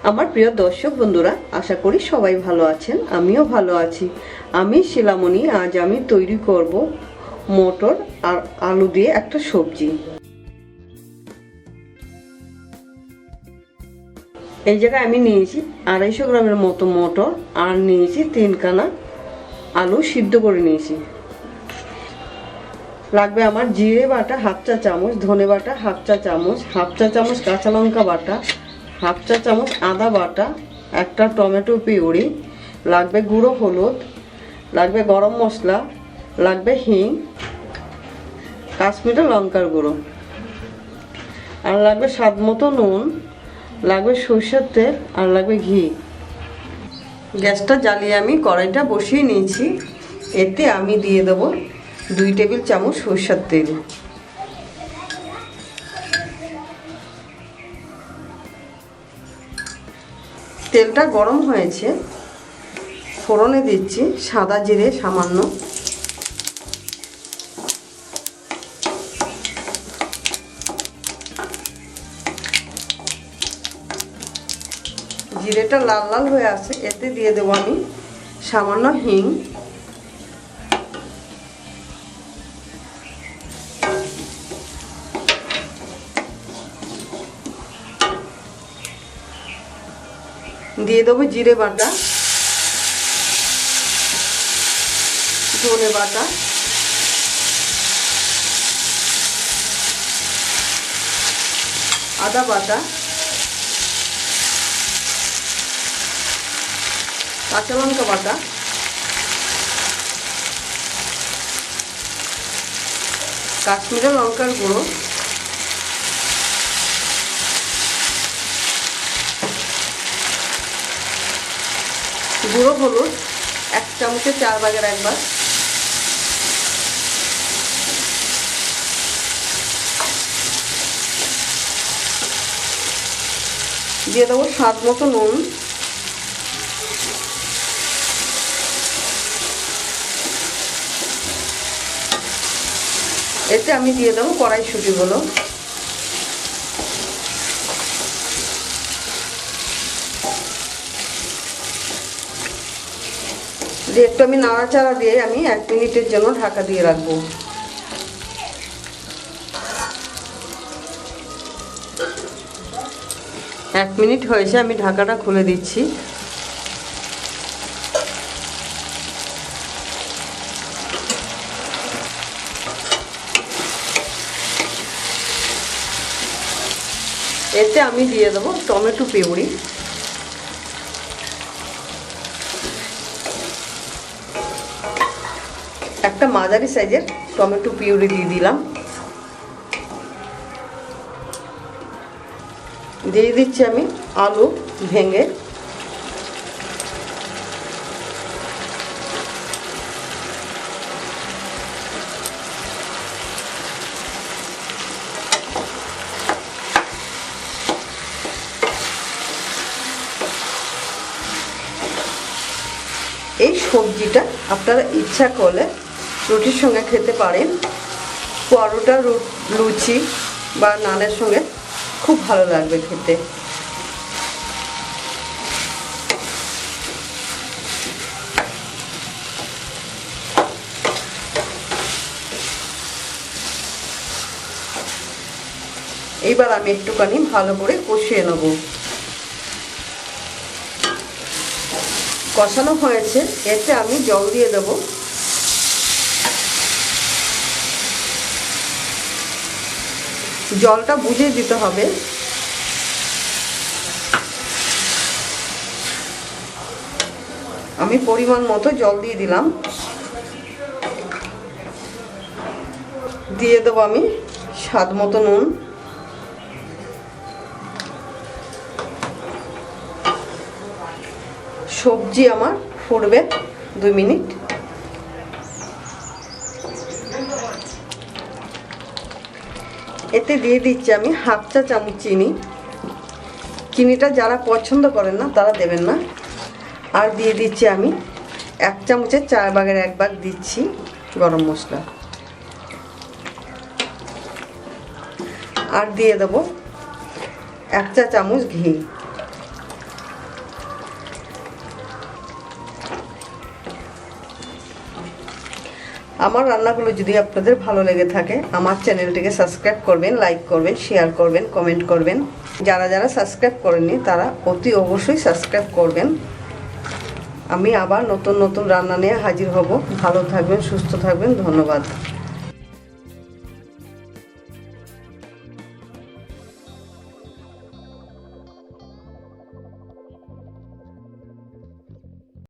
আমার প্রিয় দর্শক বন্ধুরা, আশা করি সবাই ভালো আছেন। আমিও ভালো আছি। আমি শিলামণি। আজ আমি তৈরি করব মটর আর আলু দিয়ে একটা সবজি। এই জায়গায় আমি নিয়েছি 250 গ্রামের মতো মটর আর নিয়েছি 3 কানা আলু সিদ্ধ করে নিয়েছি। লাগবে আমার জিরে বাটা হাফ চা চামচ, ধনে বাটা হাফ চা চামচ, হাফ চা চামচ কাঁচা লঙ্কা বাটা, হাফ চা চামচ আদা বাটা, একটা টমেটো পিউরি, লাগবে গুঁড়ো হলুদ, লাগবে গরম মশলা, লাগবে হিং, কাশ্মীরি লঙ্কার গুঁড়ো, আর লাগবে স্বাদ মতো নুন, লাগবে সরষের তেল, আর লাগবে ঘি। গ্যাসটা জ্বালিয়ে আমি কড়াইটা বসিয়ে নিয়েছি। এতে আমি দিয়ে দেবো 2 টেবিল চামচ সরষের তেল। তেলটা গরম হয়েছে, ফোড়নে দিচ্ছি সাদা জিরে সামান্য, জিরেটা লাল লাল হয়ে আসে, এতে দিয়ে দেবো আমি সামান্য হিং, দিয়ে দেবো জিরে বাটা, ধনে বাটা, আদা বাটা, কাঁচা লঙ্কা বাটা, কাশ্মীরি লঙ্কার গুঁড়ো, গুঁড়ো হলুদ 1 চামচে 4 ভাগের 1 ভাগ, দিয়ে দেবো স্বাদ মতো নুন, এতে আমি দিয়ে দেবো কড়াইশুঁটিগুলো, দিয়ে একটু আমি নাড়াচাড়া দিয়ে আমি 1 মিনিটের জন্য ঢাকা দিয়ে রাখবো। এক মিনিট হয়েছে, আমি ঢাকাটা খুলে দিচ্ছি। এতে আমি দিয়ে দেবো টমেটো পিউরি, একটা মাঝারি সাইজের টমেটো পিউরি দিয়ে দিলাম, দিয়ে দিচ্ছি আমি আলু ভেঙে, এই সবজিটা আপনারা ইচ্ছা করলে রুটির সঙ্গে খেতে পারেন, পরোটা, লুচি বা নানের সঙ্গে খুব ভালো লাগবে খেতে। এইবার আমি একটুখানি ভালো করে কষিয়ে নেব। কষানো হয়েছে, এতে আমি জল দিয়ে দেব। জলটা বুঝিয়ে দিতে হবে। আমি পরিমাণ মতো জল দিয়ে দিলাম। দিয়ে দেবো আমি স্বাদ মতো নুন, সবজি আমার ফুটবে 2 মিনিট। এতে দিয়ে দিচ্ছি আমি হাফ চা চামচ চিনি। চিনিটা যারা পছন্দ করেন না তারা দেবেন না। আর দিয়ে দিচ্ছি আমি 1 চামচের 4 ভাগের 1 ভাগ দিচ্ছি গরম মশলা, আর দিয়ে দেবো 1 চা চামচ ঘি। আমার রান্নাগুলো যদি আপনাদের ভালো লেগে থাকে আমার চ্যানেলটিকে সাবস্ক্রাইব করবেন, লাইক করবেন, শেয়ার করবেন, কমেন্ট করবেন। যারা যারা সাবস্ক্রাইব করেননি তারা অতি অবশ্যই সাবস্ক্রাইব করবেন। আমি আবার নতুন নতুন রান্না নিয়ে হাজির হব। ভালো থাকবেন, সুস্থ থাকবেন। ধন্যবাদ।